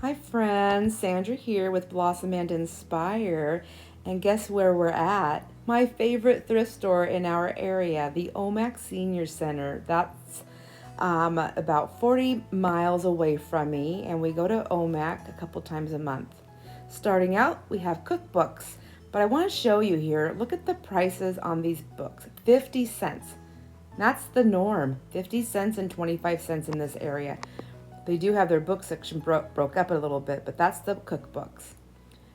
Hi friends, Sandra here with Blossom and Inspire. And guess where we're at? My favorite thrift store in our area, the Omak Senior Center. That's about 40 miles away from me, and we go to Omak a couple times a month. Starting out, we have cookbooks, but I want to show you here. Look at the prices on these books, 50 cents. That's the norm, 50 cents and 25 cents in this area. They do have their book section broke up a little bit, but that's the cookbooks.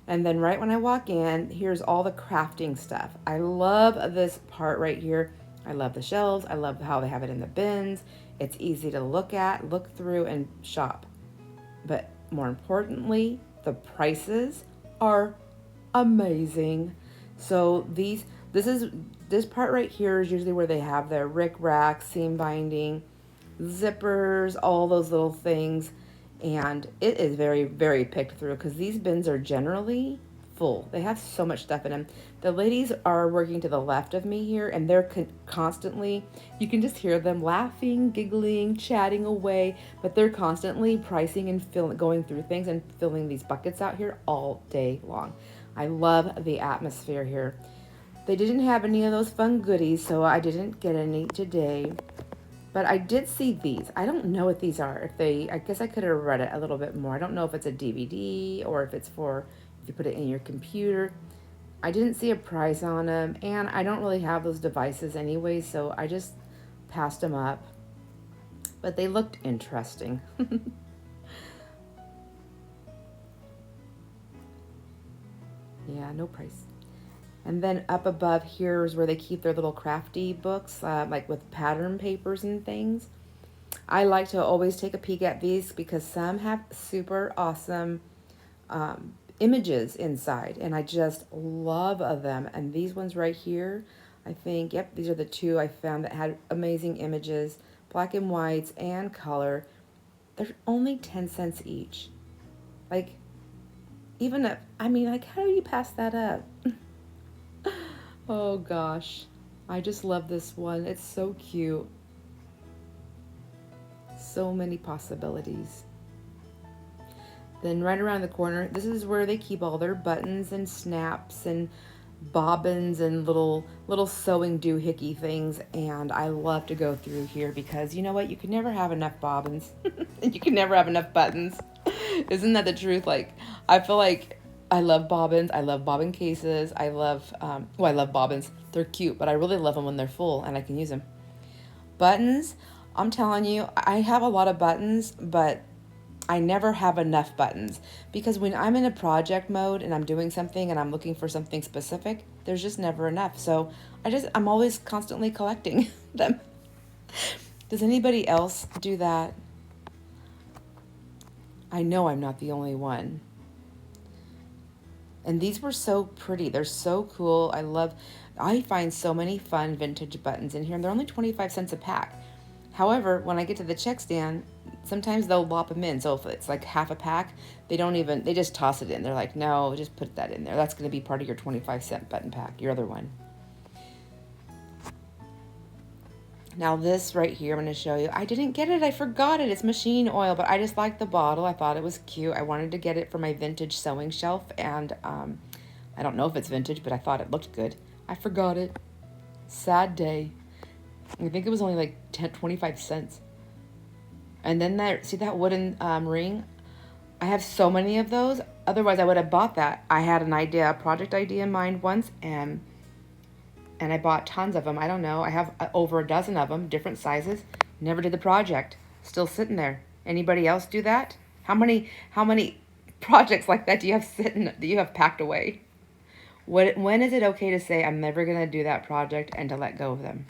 And then right when I walk in, here's all the crafting stuff. I love this part right here. I love the shelves. I love how they have it in the bins. It's easy to look at, look through, and shop. But more importantly, the prices are amazing. So this part right here is usually where they have their rick rack, seam binding, zippers, all those little things. And it is very, very picked through because these bins are generally full. They have so much stuff in them. The ladies are working to the left of me here, and they're constantly, you can just hear them laughing, giggling, chatting away, but they're constantly pricing and going through things and filling these buckets out here all day long. I love the atmosphere here. They didn't have any of those fun goodies, so I didn't get any today. But I did see these. I don't know what these are. I guess I could have read it a little bit more. I don't know if it's a DVD or if it's for, if you put it in your computer. I didn't see a price on them, and I don't really have those devices anyway, so I just passed them up. But they looked interesting. Yeah, no price. And then up above here is where they keep their little crafty books, like with pattern papers and things. I like to always take a peek at these because some have super awesome images inside, and I just love them. And these ones right here, I think, yep, these are the two I found that had amazing images, black and whites and color. They're only 10 cents each. Like, even if, I mean, like, how do you pass that up? Oh gosh, I just love this one. It's so cute. So many possibilities. Then right around the corner, this is where they keep all their buttons and snaps and bobbins and little sewing doohickey things. And I love to go through here because you know what? You can never have enough bobbins. And you can never have enough buttons. Isn't that the truth? Like, I feel like I love bobbins. I love bobbin cases. I love, I love bobbins. They're cute, but I really love them when they're full and I can use them. Buttons, I'm telling you, I have a lot of buttons, but I never have enough buttons because when I'm in a project mode and I'm doing something and I'm looking for something specific, there's just never enough. So I'm always constantly collecting them. Does anybody else do that? I know I'm not the only one. And these were so pretty. They're so cool. I find so many fun vintage buttons in here, and they're only 25 cents a pack. However, when I get to the check stand, sometimes they'll lop them in. So if it's like half a pack, they just toss it in. They're like, no, just put that in there. That's going to be part of your 25-cent button pack, your other one. Now this right here, I'm going to show you. I didn't get it. I forgot it. It's machine oil, but I just liked the bottle. I thought it was cute. I wanted to get it for my vintage sewing shelf, and I don't know if it's vintage, but I thought it looked good. I forgot it. Sad day. I think it was only like 25 cents. And then see that wooden ring? I have so many of those. Otherwise, I would have bought that. I had a project idea in mind once, and I bought tons of them. I don't know. I have over a dozen of them, different sizes. Never did the project. Still sitting there. Anybody else do that? How many projects like that do you have packed away? When is it okay to say I'm never going to do that project and to let go of them?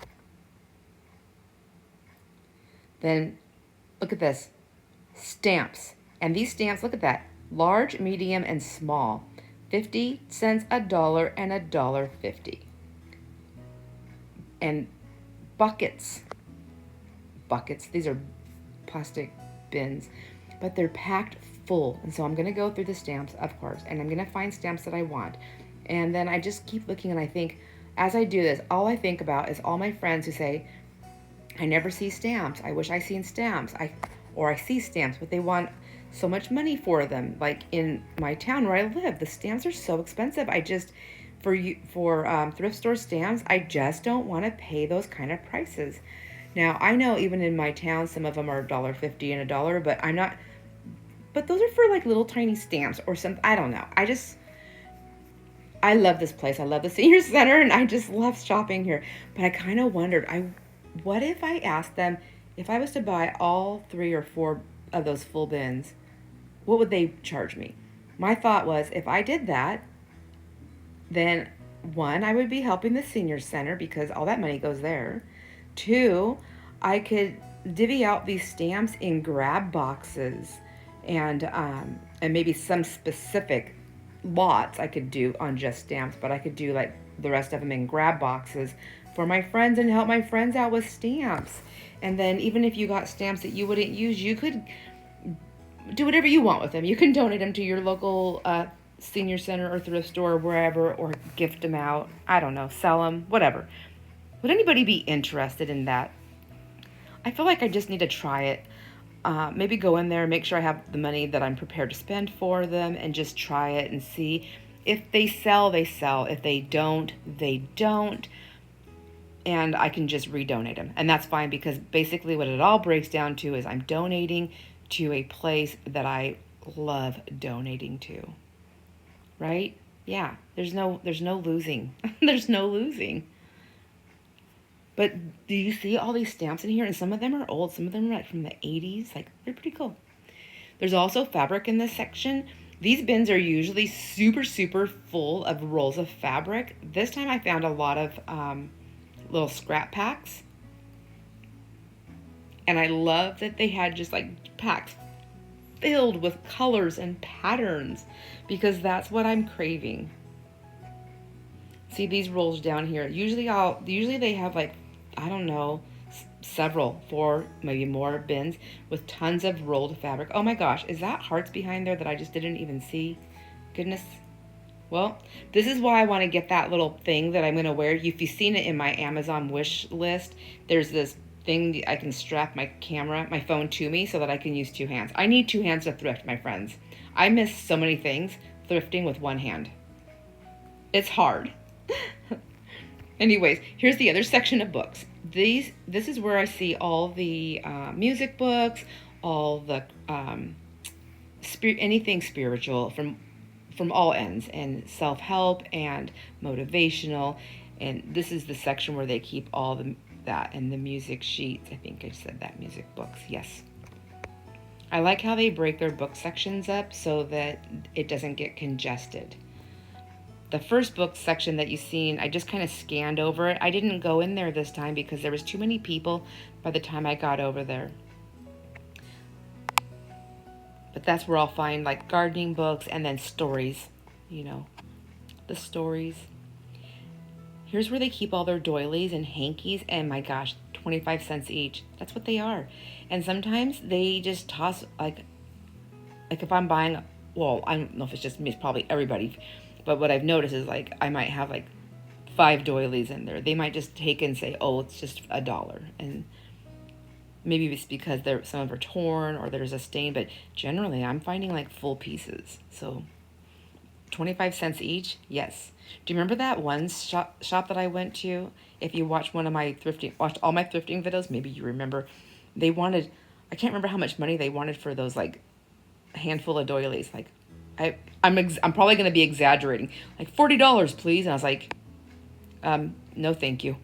Then look at this. Stamps. And these stamps, look at that. Large, medium, and small. 50 cents, $1, and $1.50. And buckets. These are plastic bins, but they're packed full. And so I'm going to go through the stamps, of course, and I'm going to find stamps that I want. And then I just keep looking, and I think, as I do this, all I think about is all my friends who say, I never see stamps. I wish I seen stamps. I see stamps, but they want so much money for them. Like in my town where I live, the stamps are so expensive. I just, for thrift store stamps, I just don't want to pay those kind of prices. Now, I know even in my town, some of them are $1.50 and $1, but I'm not, but those are for like little tiny stamps or something. I don't know. I love this place. I love the senior center, and I just love shopping here. But I kind of wondered, what if I asked them if I was to buy all 3 or 4 of those full bins, what would they charge me? My thought was, if I did that, then 1, I would be helping the senior center because all that money goes there. 2, I could divvy out these stamps in grab boxes, and maybe some specific lots I could do on just stamps, but I could do like the rest of them in grab boxes for my friends and help my friends out with stamps. And then even if you got stamps that you wouldn't use, you could do whatever you want with them. You can donate them to your local senior center or thrift store or wherever, or gift them out. I don't know, sell them, whatever. Would anybody be interested in that? I feel like I just need to try it. Maybe go in there, make sure I have the money that I'm prepared to spend for them, and just try it and see. If they sell, they sell. If they don't, they don't. And I can just redonate them. And that's fine, because basically what it all breaks down to is I'm donating to a place that I love donating to. Right? Yeah, there's no losing. There's no losing. But do you see all these stamps in here? And some of them are old. Some of them are like from the 80s. Like, they're pretty cool. There's also fabric in this section. These bins are usually super, super full of rolls of fabric. This time I found a lot of little scrap packs. And I love that they had just like packs filled with colors and patterns, because that's what I'm craving. See these rolls down here? Usually they have like, I don't know, several, 4, maybe more bins with tons of rolled fabric. Oh my gosh, is that hearts behind there that I just didn't even see? Goodness. Well, this is why I want to get that little thing that I'm going to wear. If you've seen it in my Amazon wish list, there's this thing that I can strap my phone to me so that I can use 2 hands. I need 2 hands to thrift, my friends. I miss so many things thrifting with 1 hand. It's hard. Anyways, here's the other section of books. This is where I see all the music books, all the anything spiritual from all ends, and self-help and motivational. And this is the section where they keep all that, and the music sheets. I think I said that, music books. Yes. I like how they break their book sections up so that it doesn't get congested. The first book section that you've seen, I just kind of scanned over it. I didn't go in there this time because there was too many people by the time I got over there. But that's where I'll find like gardening books and then stories, you know, the stories. Here's where they keep all their doilies and hankies, and my gosh, 25 cents each. That's what they are. And sometimes they just toss, like if I'm buying, well, I don't know if it's just me, it's probably everybody, but what I've noticed is like I might have like 5 doilies in there. They might just take and say, oh, it's just $1. And maybe it's because some of them are torn or there's a stain, but generally I'm finding like full pieces. So 25 cents each, yes. Do you remember that one shop that I went to? If you watched watched all my thrifting videos, maybe you remember. They wanted, I can't remember how much money they wanted for those like handful of doilies. Like, I'm probably going to be exaggerating. Like $40, please. And I was like, no, thank you.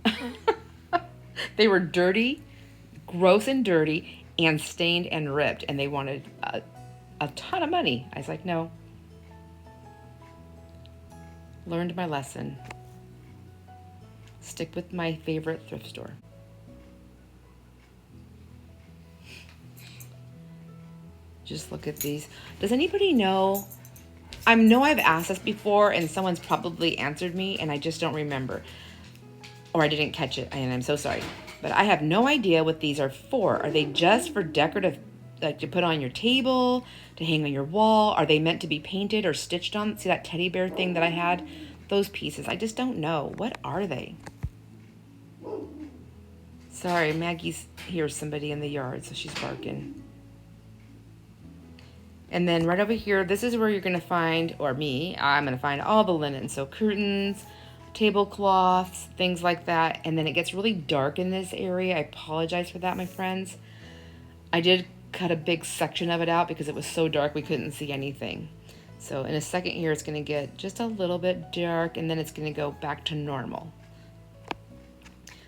They were dirty, gross and dirty, and stained and ripped, and they wanted a ton of money. I was like, no. Learned my lesson. Stick with my favorite thrift store. Just look at these. Does anybody know? I know I've asked this before and someone's probably answered me and I just don't remember. Or I didn't catch it and I'm so sorry. But I have no idea what these are for. Are they just for decorative, like to put on your table, to hang on your wall? Are they meant to be painted or stitched on? See that teddy bear thing that I had? Those pieces. I just don't know. What are they? Sorry, Maggie's hears somebody in the yard, so she's barking. And then right over here, this is where you're gonna find, or me, I'm gonna find all the linen. So curtains, tablecloths, things like that. And then it gets really dark in this area. I apologize for that, my friends. I did cut a big section of it out because it was so dark we couldn't see anything. So in a second here, it's gonna get just a little bit dark and then it's gonna go back to normal.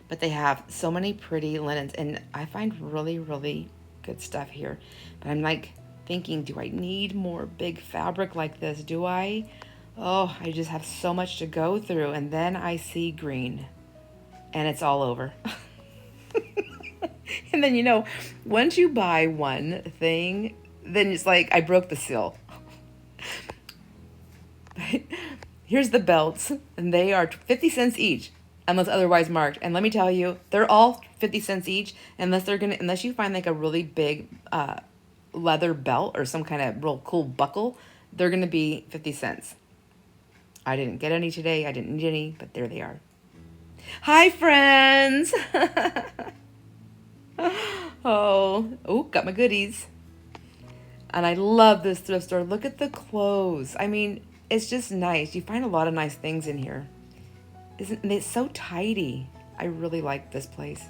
But they have so many pretty linens and I find really, really good stuff here. But I'm like thinking, do I need more big fabric like this? Do I? Oh, I just have so much to go through. And then I see green and it's all over. And then, you know, once you buy one thing, then it's like I broke the seal. Here's the belts, and they are 50 cents each, unless otherwise marked. And let me tell you, they're all 50 cents each, unless you find like a really big leather belt or some kind of real cool buckle, they're gonna be 50 cents. I didn't get any today, I didn't need any, but there they are. Hi, friends. Oh, got my goodies. And I love this thrift store. Look at the clothes. I mean, it's just nice. You find a lot of nice things in here. Isn't it so tidy? I really like this place.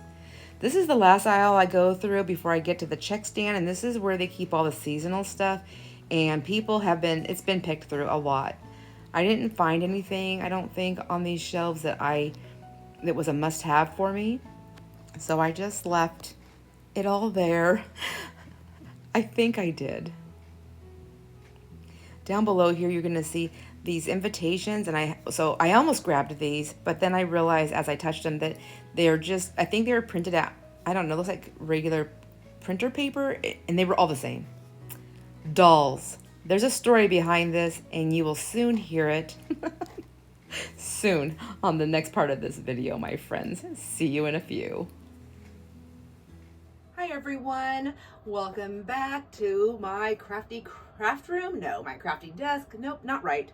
This is the last aisle I go through before I get to the check stand, and this is where they keep all the seasonal stuff. And it's been picked through a lot. I didn't find anything, I don't think, on these shelves that was a must-have for me. So I just left it all there. I think I did. Down below here, you're gonna see these invitations, and I almost grabbed these, but then I realized as I touched them that I think they were printed out, I don't know, looks like regular printer paper, and they were all the same. Dolls. There's a story behind this, and you will soon hear it. Soon on the next part of this video, my friends. See you in a few. Hi everyone, welcome back to my crafty craft room. No, my crafty desk. Nope, not right.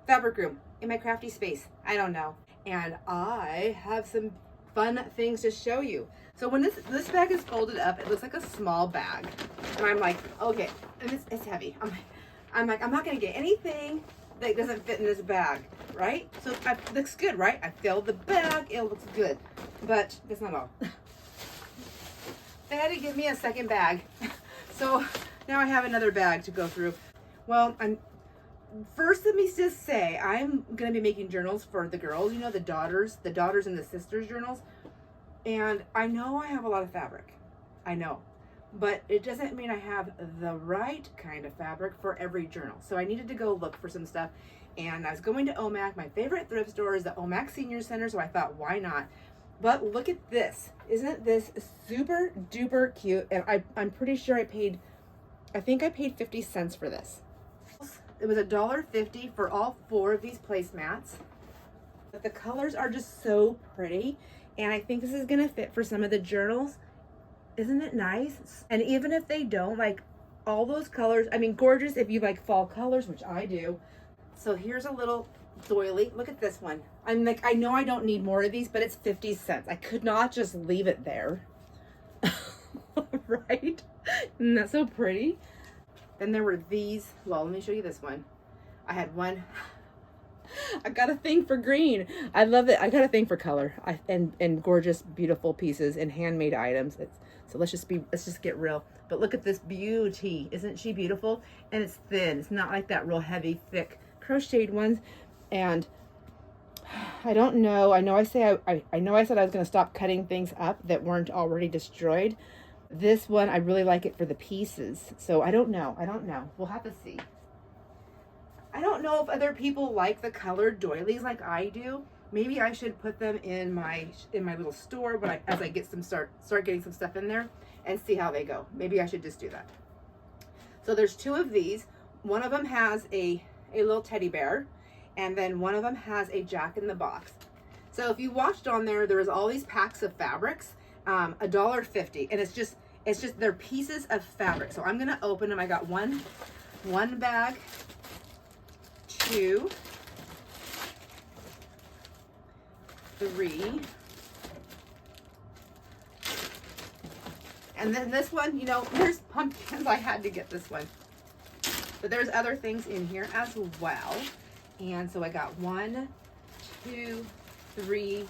Fabric room in my crafty space. I don't know. And I have some fun things to show you. So when this bag is folded up, it looks like a small bag. And I'm like, okay, and it's heavy. I'm like, I'm not gonna get anything that doesn't fit in this bag, right? So it looks good, right? I filled the bag, it looks good. But that's not all. They had to give me a second bag. So now I have another bag to go through. Well, first let me just say, I'm gonna be making journals for the girls, you know, the daughters and the sisters journals. And I know I have a lot of fabric. I know. But it doesn't mean I have the right kind of fabric for every journal. So I needed to go look for some stuff. And I was going to Omak. My favorite thrift store is the Omak Senior Center. So I thought, why not? But look at this. Isn't this super duper cute? And I'm pretty sure I think I paid 50 cents for this. It was $1.50 for all 4 of these placemats. But the colors are just so pretty. And I think this is gonna fit for some of the journals. Isn't it nice? And even if they don't, like all those colors, I mean, gorgeous if you like fall colors, which I do. So here's a little doily. Look at this one. I'm like, I know I don't need more of these, but it's 50 cents. I could not just leave it there. Right? Isn't that so pretty? Then there were these. Well, let me show you this one. I had one. I got a thing for green. I love it. I got a thing for color and gorgeous, beautiful pieces and handmade items. So let's just get real. But look at this beauty. Isn't she beautiful? And it's thin. It's not like that real heavy, thick crocheted ones. And I don't know. I know I said I was going to stop cutting things up that weren't already destroyed. This one, I really like it for the pieces. So I don't know. We'll have to see. I don't know if other people like the colored doilies like I do. Maybe I should put them in my little store as I get start getting some stuff in there and see how they go. Maybe I should just do that. So there's 2 of these. One of them has a little teddy bear, and then one of them has a Jack in the Box. So if you watched on there was all these packs of fabrics, $1.50, and it's just they're pieces of fabric. So I'm gonna open them. I got one bag, 2, 3, and then this one, you know, there's pumpkins. I had to get this one. But there's other things in here as well. And so I got 1, 2, 3,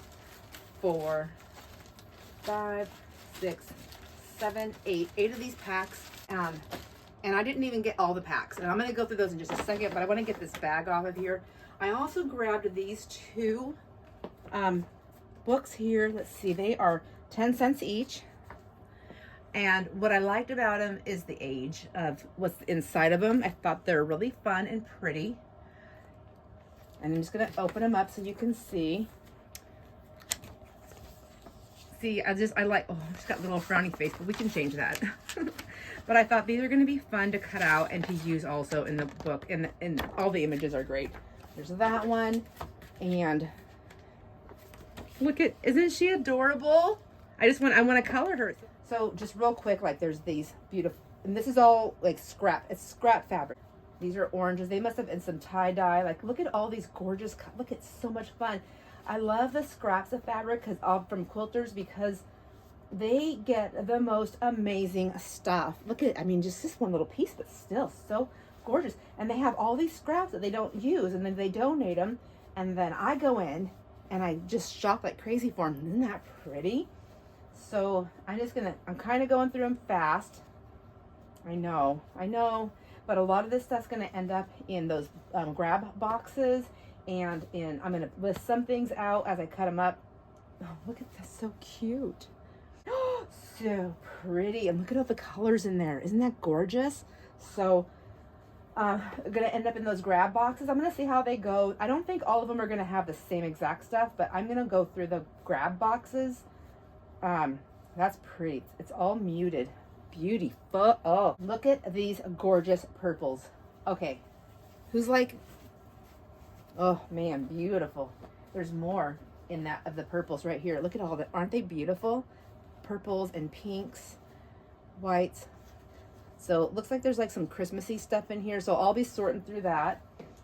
4, 5, 6, 7, 8. 8 of these packs. And I didn't even get all the packs. And I'm going to go through those in just a second, but I want to get this bag off of here. I also grabbed these 2 books here. Let's see, they are 10 cents each. And what I liked about them is the age of what's inside of them. I thought they're really fun and pretty. And I'm just going to open them up so you can see. See, I like, oh, I just got a little frowny face, but we can change that. But I thought these are going to be fun to cut out and to use also in the book. And all the images are great. There's that one. And look at, isn't she adorable? I want to color her. So just real quick, like there's these beautiful, and this is all like scrap. It's scrap fabric. These are oranges. They must have been some tie-dye. Like look at all these gorgeous, look, it's so much fun. I love the scraps of fabric from quilters because they get the most amazing stuff. Look at it. I mean, just this one little piece, but still so gorgeous. And they have all these scraps that they don't use, and then they donate them. And then I go in and I just shop like crazy for them. Isn't that pretty? So I'm kind of going through them fast. I know, but a lot of this stuff's going to end up in those grab boxes, and I'm going to list some things out as I cut them up. Oh, look at that, so cute. So pretty, and look at all the colors in there. Isn't that gorgeous? So I'm going to end up in those grab boxes. I'm going to see how they go. I don't think all of them are going to have the same exact stuff, but I'm going to go through the grab boxes. That's pretty. It's all muted. Beautiful. Oh, look at these gorgeous purples. Okay. Who's like, oh man, beautiful. There's more in that of the purples right here. Look at all that. Aren't they beautiful? Purples and pinks, whites. So it looks like there's like some Christmassy stuff in here. So I'll be sorting through that.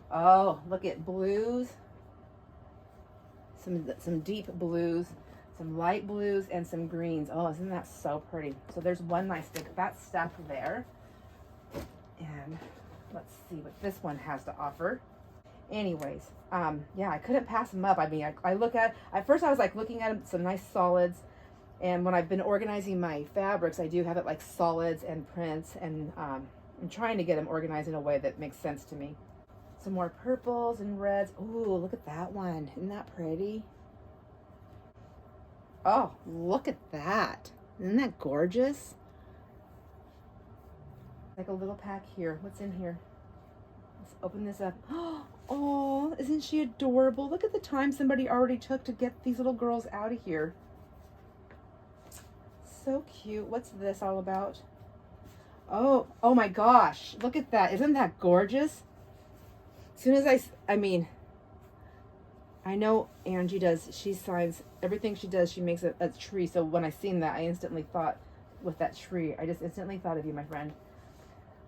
Oh, look at blues. Some deep blues. Some light blues and some greens. Oh, isn't that so pretty? So there's one nice big fat stack there. And let's see what this one has to offer. Anyways, yeah, I couldn't pass them up. I mean, I look at first I was like looking at some nice solids. And when I've been organizing my fabrics, I do have it like solids and prints. And I'm trying to get them organized in a way that makes sense to me. Some more purples and reds. Ooh, look at that one. Isn't that pretty? Oh, look at that. Isn't that gorgeous? Like a little pack here. What's in here? Let's open this up. Oh, isn't she adorable? Look at the time somebody already took to get these little girls out of here. So cute. What's this all about? Oh my gosh. Look at that. Isn't that gorgeous? As soon as I mean, I know Angie does, she signs everything she does, she makes a tree. So when I seen that, I instantly thought with that tree, I just instantly thought of you, my friend.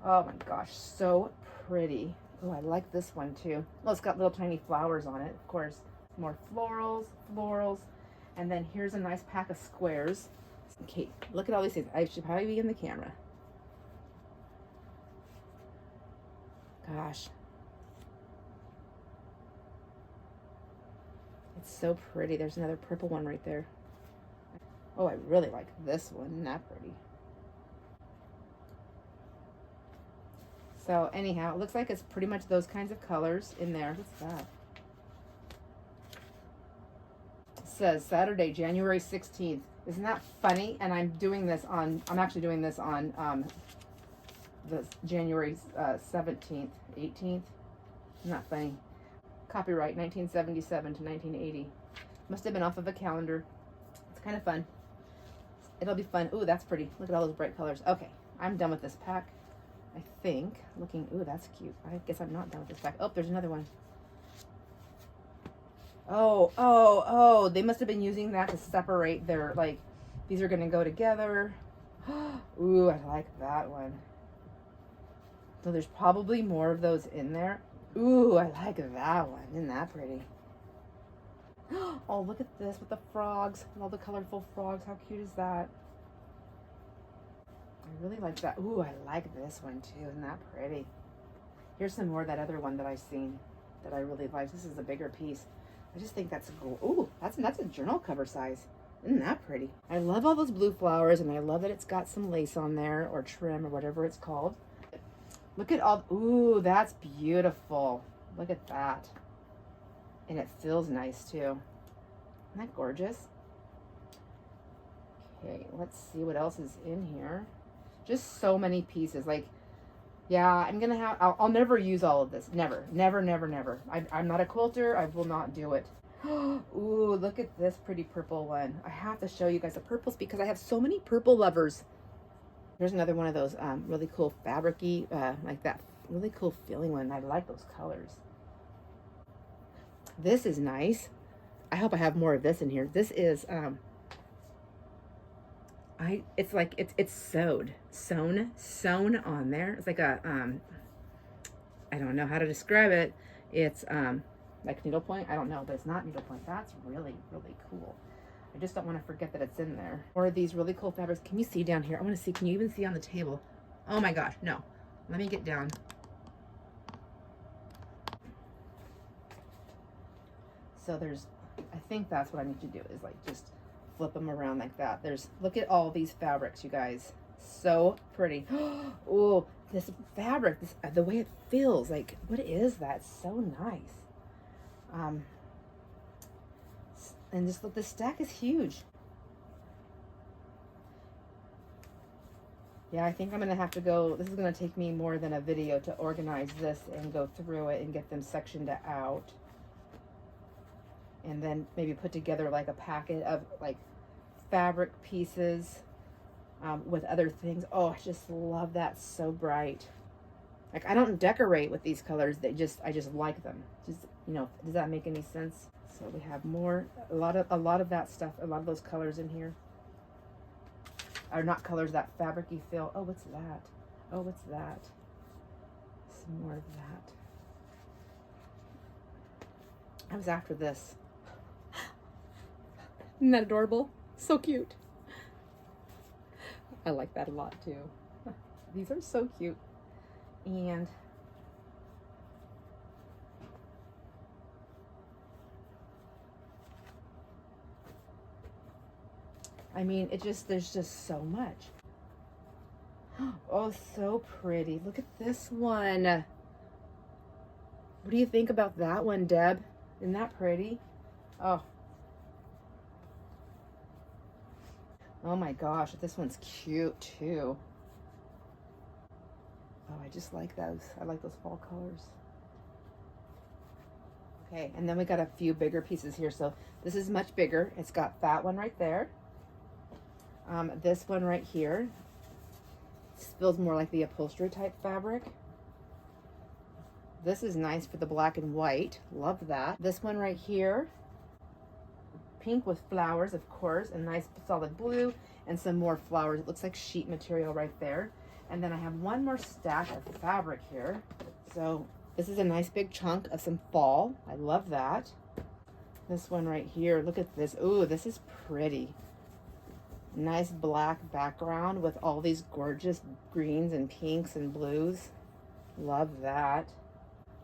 Oh my gosh, so pretty. Oh, I like this one too. Well, it's got little tiny flowers on it, of course. More florals. And then here's a nice pack of squares. Okay, look at all these things. I should probably be in the camera. Gosh. It's so pretty. There's another purple one right there. Oh, I really like this one. Isn't that pretty? So anyhow, it looks like it's pretty much those kinds of colors in there. What's that? It says Saturday, January 16th. Isn't that funny? And I'm actually doing this on the January 17th, 18th. Isn't that funny? Copyright 1977 to 1980. Must have been off of a calendar. It's kind of fun. It'll be fun. Ooh, that's pretty. Look at all those bright colors. Okay, I'm done with this pack. I think. Looking, ooh, that's cute. I guess I'm not done with this pack. Oh, there's another one. Oh, they must have been using that to separate their, like, these are gonna go together. Ooh, I like that one. So there's probably more of those in there. Ooh, I like that one. Isn't that pretty? Oh, look at this with the frogs. All the colorful frogs. How cute is that? I really like that. Ooh, I like this one too. Isn't that pretty? Here's some more of that other one that I've seen that I really like. This is a bigger piece. I just think that's cool. Ooh, that's a journal cover size. Isn't that pretty? I love all those blue flowers, and I love that it's got some lace on there, or trim, or whatever it's called. Look at all, ooh, that's beautiful. Look at that. And it feels nice too. Isn't that gorgeous? Okay, let's see what else is in here. Just so many pieces. Like, yeah, I'm gonna have, I'll never use all of this. Never, never, never, never. I'm not a quilter. I will not do it. Ooh, look at this pretty purple one. I have to show you guys the purples because I have so many purple lovers. Here's another one of those really cool fabric-y, like that really cool feeling one. I like those colors. This is nice. I hope I have more of this in here. This is, it's like, it's sewn on there. It's like a, I don't know how to describe it. It's, like needlepoint. I don't know, but it's not needlepoint. That's really, really cool. I just don't want to forget that it's in there. Or these really cool fabrics. Can you see down here? I want to see, can you even see on the table? Oh my gosh, no. Let me get down. So there's, I think that's what I need to do is like just flip them around like that. There's, look at all these fabrics, you guys. So pretty. Oh, this fabric, this, the way it feels, like, what is that? It's so nice. And just look, the stack is huge. Yeah, I think I'm gonna have to go, this is gonna take me more than a video to organize this and go through it and get them sectioned out. And then maybe put together like a packet of like fabric pieces with other things. Oh, I just love that, so bright. Like, I don't decorate with these colors. I just like them. Just, you know, does that make any sense? So we have more, a lot of that stuff, a lot of those colors in here. Are not colors, that fabric-y feel. Oh, what's that? Oh, what's that? Some more of that. I was after this. Isn't that adorable? So cute. I like that a lot too. These are so cute. And I mean, it just, there's just so much. Oh, so pretty. Look at this one. What do you think about that one, Deb? Isn't that pretty? Oh. Oh my gosh, this one's cute too. Oh, I just like those. I like those fall colors. Okay, and then we got a few bigger pieces here. So this is much bigger. It's got that one right there. This one right here. This feels more like the upholstery type fabric. This is nice for the black and white. Love that. This one right here. Pink with flowers, of course, and nice solid blue, and some more flowers. It looks like sheet material right there. And then I have one more stack of fabric here. So this is a nice big chunk of some fall. I love that. This one right here, look at this. Ooh, this is pretty. Nice black background with all these gorgeous greens and pinks and blues. Love that.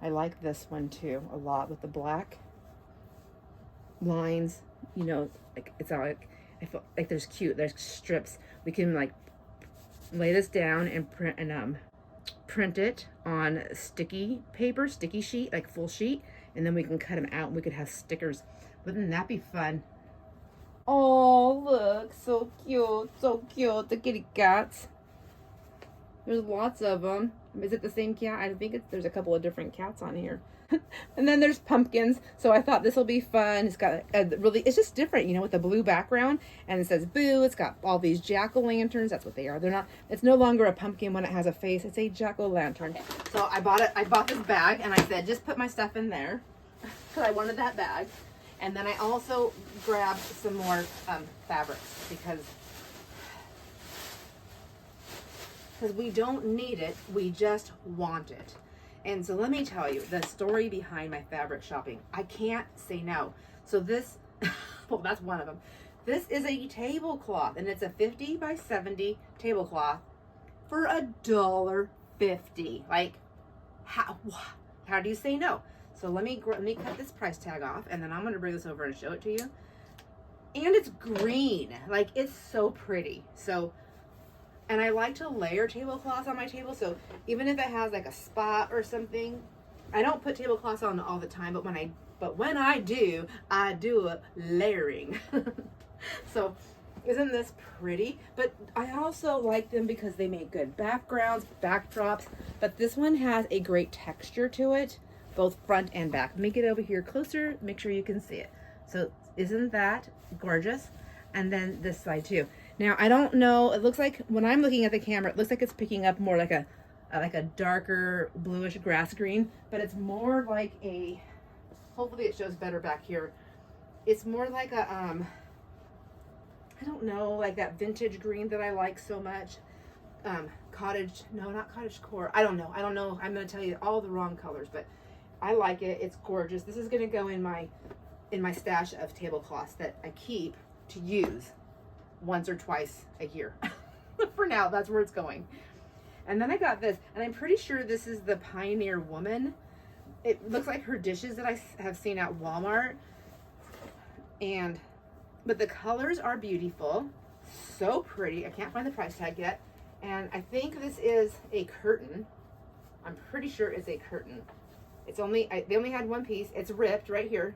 I like this one too a lot with the black lines. You know, like it's all like, I feel like there's strips. We can like lay this down and print it on sticky paper, sticky sheet, like full sheet, and then we can cut them out and we could have stickers. Wouldn't that be fun? Oh, look, so cute, the kitty cats. There's lots of them. Is it the same cat? I think there's a couple of different cats on here. And then there's pumpkins. So I thought this will be fun. It's got a really, it's just different, you know, with the blue background. And it says boo. It's got all these jack-o'-lanterns. That's what they are. They're not, it's no longer a pumpkin when it has a face. It's a jack-o'-lantern. So I bought this bag and I said, just put my stuff in there. Because I wanted that bag. And then I also grabbed some more fabrics because we don't need it. We just want it. And so let me tell you the story behind my fabric shopping. I can't say no. So this, well, that's one of them. This is a tablecloth, and it's a 50 by 70 tablecloth for $1.50. Like, How do you say no? So let me cut this price tag off, and then I'm going to bring this over and show it to you. And it's green. Like, it's so pretty. So, and I like to layer tablecloths on my table. So even if it has like a spot or something, I don't put tablecloths on all the time, but when I do a layering. So isn't this pretty? But I also like them because they make good backgrounds, backdrops. But this one has a great texture to it, both front and back. Let me get over here closer, make sure you can see it. So isn't that gorgeous? And then this side too. Now I don't know, it looks like when I'm looking at the camera, it looks like it's picking up more like a darker bluish grass green, but it's more like a, hopefully it shows better back here. It's more like a, I don't know, like that vintage green that I like so much. Cottage, no, not cottage core. I don't know. I'm going to tell you all the wrong colors, but I like it. It's gorgeous. This is going to go in my stash of tablecloths that I keep to use once or twice a year. For now, that's where it's going. And then I got this, and I'm pretty sure this is the Pioneer Woman. It looks like her dishes that I have seen at Walmart. But the colors are beautiful. So pretty. I can't find the price tag yet. And I think this is a curtain. I'm pretty sure it's a curtain. It's only, they only had one piece. It's ripped right here.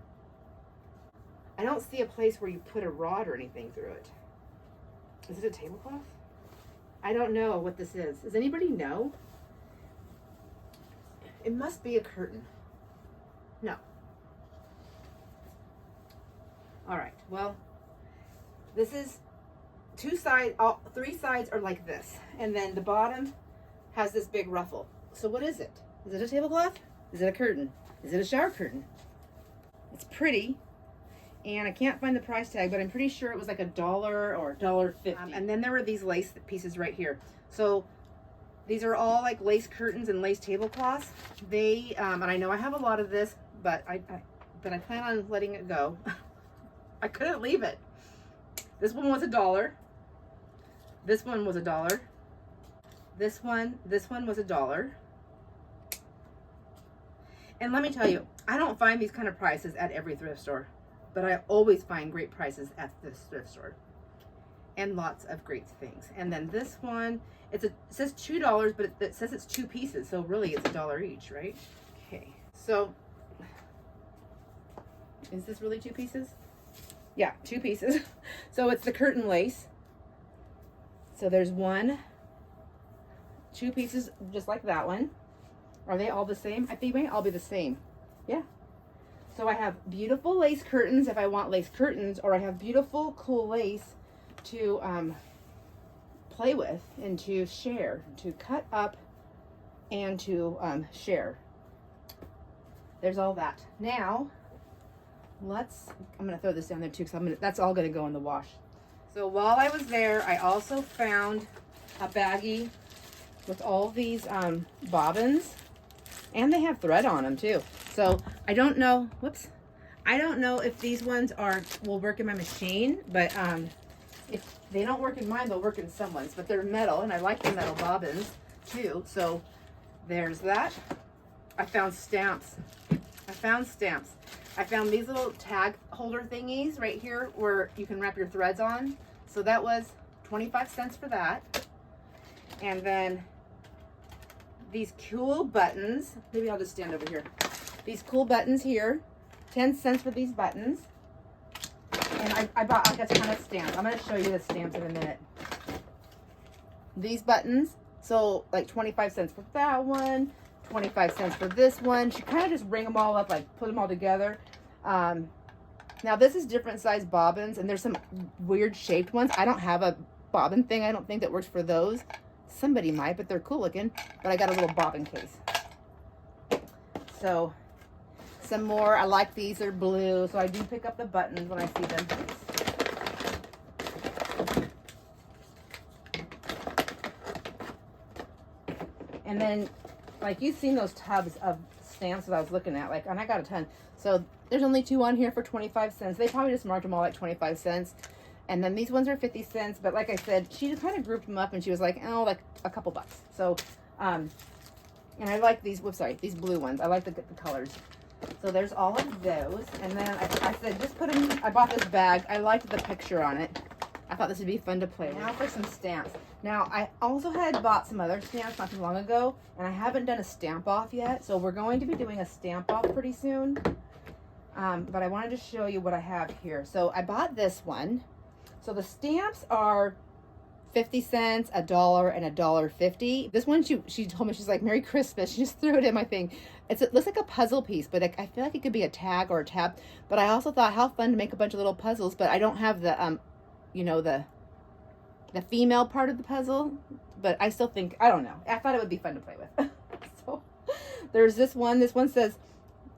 I don't see a place where you put a rod or anything through it. Is it a tablecloth? I don't know what this is. Does anybody know? It must be a curtain. No. All right, well, this is three sides are like this. And then the bottom has this big ruffle. So what is it? Is it a tablecloth? Is it a curtain? Is it a shower curtain? It's pretty. And I can't find the price tag, but I'm pretty sure it was like $1 or $1.50. And then there were these lace pieces right here. So these are all like lace curtains and lace tablecloths. They, and I know I have a lot of this, but I plan on letting it go. I couldn't leave it. This one was $1. This one was $1. This one was $1. And let me tell you, I don't find these kind of prices at every thrift store. But I always find great prices at this thrift store. And lots of great things. And then this one, it says $2, but it says it's 2 pieces. So really it's $1 each, right? Okay. So, is this really 2 pieces? Yeah, 2 pieces. So it's the curtain lace. So there's 2 pieces just like that one. Are they all the same? I think they may all be the same. Yeah. So I have beautiful lace curtains if I want lace curtains, or I have beautiful, cool lace to play with and to share, to cut up and to share. There's all that. Now, I'm going to throw this down there too, because that's all going to go in the wash. So while I was there, I also found a baggie with all these bobbins, and they have thread on them too. So I don't know, I don't know if these ones will work in my machine, but if they don't work in mine, they'll work in someone's. But they're metal, and I like the metal bobbins too. So there's that. I found stamps. I found these little tag holder thingies right here where you can wrap your threads on. So that was 25 cents for that. And then these cool buttons. Maybe I'll just stand over here. These cool buttons here, 10 cents for these buttons. And I got a ton of stamps. I'm going to show you the stamps in a minute. These buttons, so like 25 cents for that one, 25 cents for this one. You kind of just ring them all up, like put them all together. Now this is different size bobbins, and there's some weird shaped ones. I don't have a bobbin thing. I don't think that works for those. Somebody might, but they're cool looking. But I got a little bobbin case. So some more. I like these. They're blue, so I do pick up the buttons when I see them. And then, like, you've seen those tubs of stamps that I was looking at, like, and I got a ton. So there's only 2 on here for 25 cents. They probably just marked them all like 25 cents. And then these ones are 50 cents. But like I said, she just kind of grouped them up, and she was like, oh, like a couple bucks. So And I like these, whoops, sorry, these blue ones. I like the colors. So there's all of those. And then I said, just put them, I bought this bag. I liked the picture on it. I thought this would be fun to play with. Now for some stamps. Now, I also had bought some other stamps not too long ago, and I haven't done a stamp off yet. So we're going to be doing a stamp off pretty soon. But I wanted to show you what I have here. So I bought this one. So the stamps are 50 cents, $1, and $1.50. This one, she told me, she's like, Merry Christmas. She just threw it in my thing. It looks like a puzzle piece, but I feel like it could be a tag or a tab. But I also thought, how fun to make a bunch of little puzzles, but I don't have the, you know, the female part of the puzzle. But I still think, I don't know. I thought it would be fun to play with. So there's this one. This one says,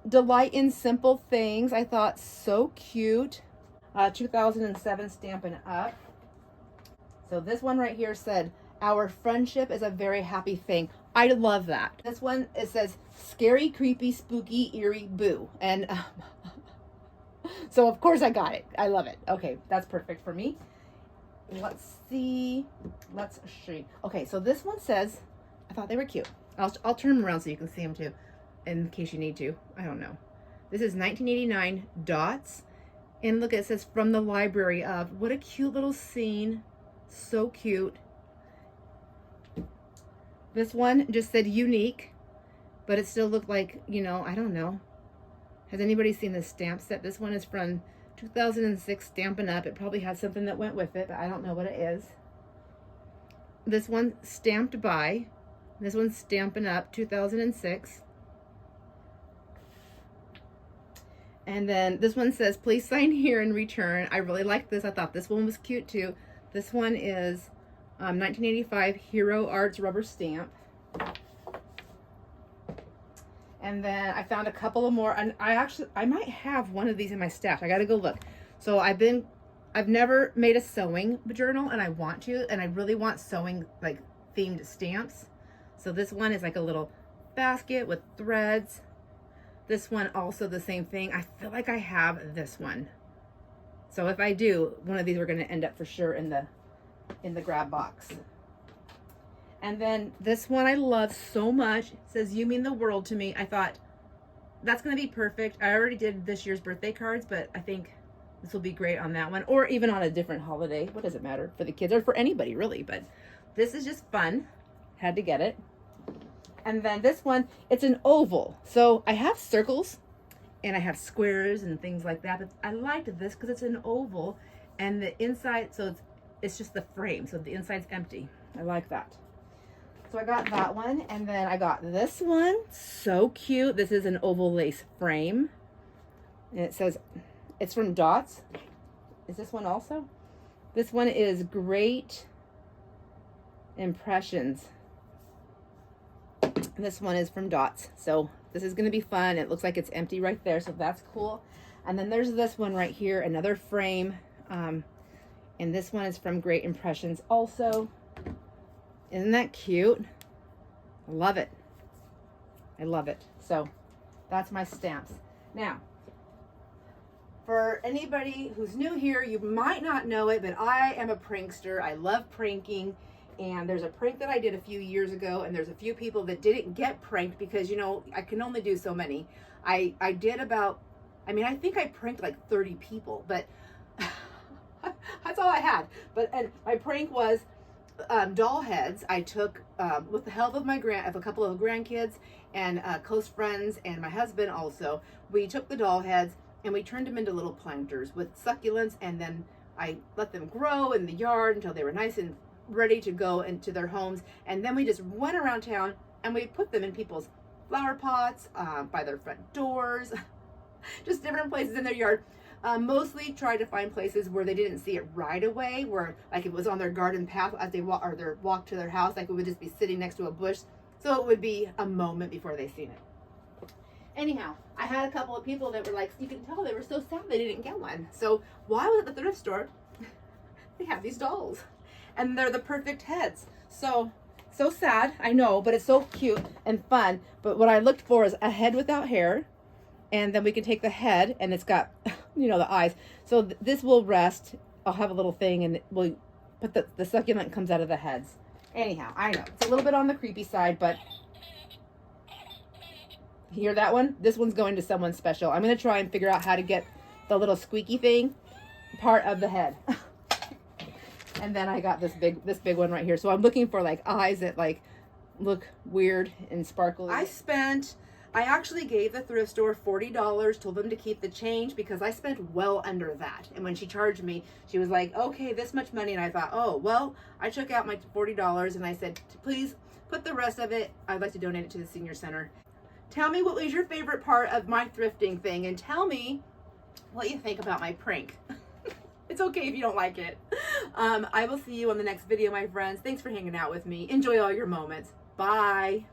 Delight in Simple Things. I thought, so cute. 2007 Stampin' Up. So this one right here said, our friendship is a very happy thing. I love that. This one, it says, scary, creepy, spooky, eerie, boo. And so of course I got it. I love it. Okay, that's perfect for me. Let's see. Let's see. Okay, so this one says, I thought they were cute. I'll turn them around so you can see them too, in case you need to. I don't know. This is 1989 dots. And look, it says from the library of. What a cute little scene. So cute. This one just said unique, but it still looked like, you know, I don't know. Has anybody seen this stamp set? This one is from 2006 Stampin' Up. It probably has something that went with it, but I don't know what it is. This one stamped by. This one's Stampin' Up 2006. And then this one says, please sign here and return. I really like this. I thought this one was cute too. This one is 1985 Hero Arts rubber stamp. And then I found a couple of more, and I might have one of these in my stash. I gotta go look. So I've never made a sewing journal, and I want to, and I really want sewing like themed stamps. So this one is like a little basket with threads. This one also the same thing. I feel like I have this one. So if I do, one of these are going to end up for sure in the grab box. And then this one I love so much. It says, you mean the world to me. I thought that's going to be perfect. I already did this year's birthday cards, but I think this will be great on that one, or even on a different holiday. What does it matter for the kids or for anybody really? But this is just fun. Had to get it. And then this one, it's an oval. So I have circles and I have squares and things like that. But I liked this because it's an oval and the inside, so it's just the frame. So the inside's empty. I like that. So I got that one, and then I got this one. So cute. This is an oval lace frame. And it says, it's from Dots. Is this one also? This one is Great Impressions. And this one is from Dots. So this is going to be fun. It looks like it's empty right there, so that's cool. And then there's this one right here, another frame. And this one is from Great Impressions also. Isn't that cute? I love it. I love it. So that's my stamps. Now, for anybody who's new here, you might not know it, but I am a prankster. I love pranking. And there's a prank that I did a few years ago, and there's a few people that didn't get pranked because, you know, I can only do so many. I did about, I mean, I think I pranked like 30 people, but that's all I had. And my prank was doll heads. I took, with the help of of a couple of grandkids and close friends and my husband also, we took the doll heads and we turned them into little planters with succulents, and then I let them grow in the yard until they were nice and ready to go into their homes. And then we just went around town and we put them in people's flower pots, by their front doors, just different places in their yard. Mostly try to find places where they didn't see it right away, where like it was on their garden path as they walk, or their walk to their house, like it would just be sitting next to a bush, so it would be a moment before they seen it. Anyhow, I had a couple of people that were like, you can tell they were so sad they didn't get one. So while I was at the thrift store, they have these dolls. And they're the perfect heads. So sad, I know, but it's so cute and fun. But what I looked for is a head without hair. And then we can take the head, and it's got, you know, the eyes. So this will rest. I'll have a little thing, and we'll put the succulent comes out of the heads. Anyhow, I know, it's a little bit on the creepy side, but Hear that one? This one's going to someone special. I'm going to try and figure out how to get the little squeaky thing part of the head. And then I got this big one right here. So I'm looking for like eyes that like look weird and sparkly. I actually gave the thrift store $40, told them to keep the change because I spent well under that. And when she charged me, she was like, okay, this much money. And I thought, oh, well, I took out my $40 and I said, please put the rest of it. I'd like to donate it to the senior center. Tell me what was your favorite part of my thrifting thing and tell me what you think about my prank. It's okay if you don't like it. I will see you on the next video, my friends. Thanks for hanging out with me. Enjoy all your moments. Bye.